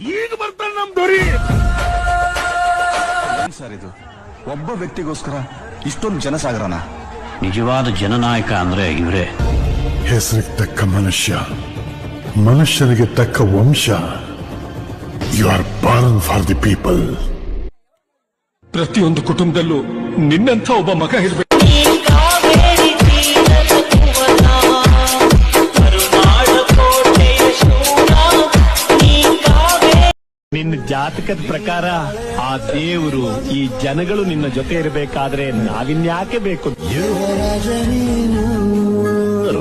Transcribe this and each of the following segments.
ಈಗ ಬರ್ತಾನೆ ನಮ್ ದೊರಿ. ಸರ್ ಇದು ಒಬ್ಬ ವ್ಯಕ್ತಿಗೋಸ್ಕರ ಇಷ್ಟೊಂದು ಜನಸಾಗರನ? ನಿಜವಾದ ಜನನಾಯಕ ಅಂದ್ರೆ ಇವರೇ. ಹೆಸರಿಗೆ ತಕ್ಕ ಮನುಷ್ಯ, ಮನುಷ್ಯನಿಗೆ ತಕ್ಕ ವಂಶ. You are born for the people. ಪ್ರತಿಯೊಂದು ಕುಟುಂಬದಲ್ಲೂ ನಿನ್ನಂಥ ಒಬ್ಬ ಮಗ ಇರಬೇಕು. ನಿನ್ನ ಜಾತಕದ ಪ್ರಕಾರ ಆ ದೇವರು ಈ ಜನಗಳು ನಿನ್ನ ಜೊತೆ ಇರಬೇಕಾದ್ರೆ ನಾವಿನ್ಯಾಕೆ ಬೇಕು? ಯುವರಾಜನೀನು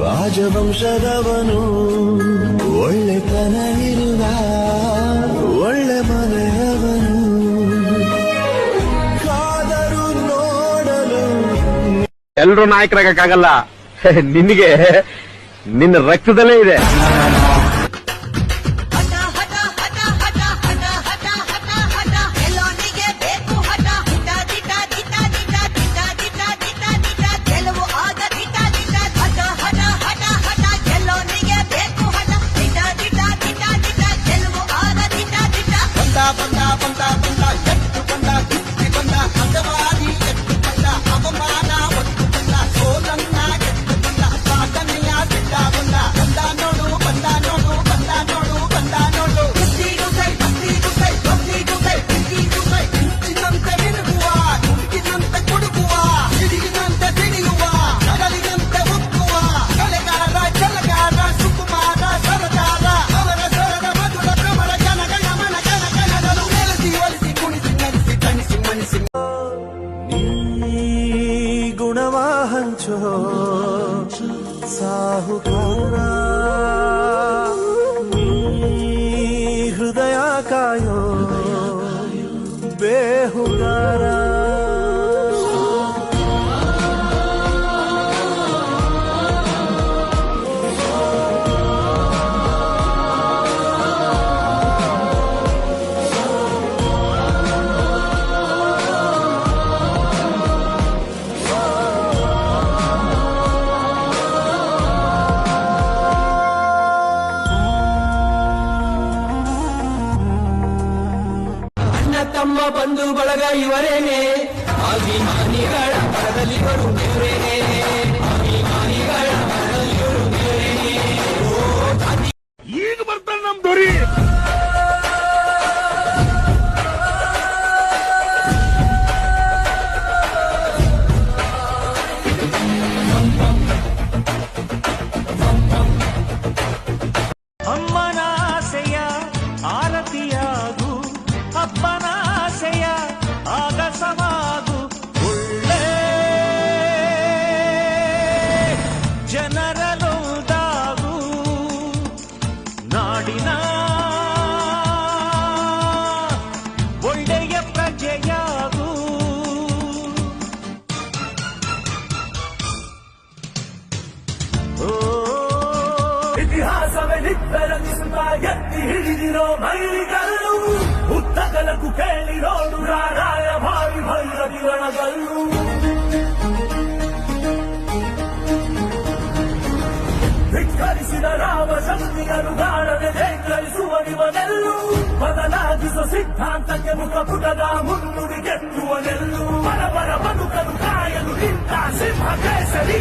ರಾಜವಂಶದವನು, ಒಳ್ಳೆತನ ಇರುವ ಒಳ್ಳೆ ಮನೆಯವನು, ಕಾದರು ನೋಡಲು. ಎಲ್ರೂ ನಾಯಕರಾಗಕ್ಕಾಗಲ್ಲ, ನಿನಗೆ ನಿನ್ನ ರಕ್ತದಲ್ಲೇ ಇದೆ. ಹಂಚೋ ಸಾಹುಕಾರ, ಹೃದಯ ಕಾಯೋ ಬೇಹುಗಾರ. ತಮ್ಮ ಬಂಧು ಬಳಗ ಇವರೇನೆ, ಅಭಿಮಾನಿಗಳ ಪರದಲ್ಲಿ ಬರು ಇವರೇನೆ, ಅಭಿಮಾನಿಗಳ ಪರದಲ್ಲಿ ಬರು ಇವರೇನೆ. ಈಗ ಬರ್ತಾನೆ ನಮ್ ದೊರಿ. ಅಮ್ಮನ ಆಸೆಯ ಆರತಿಯಾಗು, ಅಪ್ಪನ ಆಸೆಯ ಆಗಸವಾಗು, ಒಳ್ಳೆ ಜನರಲೊಂದಾಗು, ನಾಡಿನ ಒಳ್ಳೆಯ ಪ್ರಜೆಯಾಗು. ಇತಿಹಾಸವೇ ನಿಬ್ಬೆರಗಿಸುತ್ತ ಎತ್ತಿ ಹಿಡಿದಿರೋ ಮೈಲಿಗಲ್ಲು, ಉದ್ದಗಲಕ್ಕೂ ಕೇಳಿರೋಡು ರಾರಾಯ ಭಾರಿ ಭೈರ ಕಿರಣಗಲ್ಲು. ಧಿಕ್ಕರಿಸಿದ ರಾಮ ಶಕ್ತಿಗಳು ಗಾಢನೆ ಜೈಕರಿಸುವ ನಿವನೆಲ್ಲು, ಬದಲಾಗಿಸುವ ಸಿದ್ಧಾಂತಕ್ಕೆ ಮುಖಪುಟದ ಮುನ್ನುಡಿ ಗೆತ್ತುವ ನೆಲ್ಲು. ಬಡಬರ ಬದುಕಲು ಕಾಯಲು ನಿಂತ ಸಿಂಹ ಕೇಸರಿ.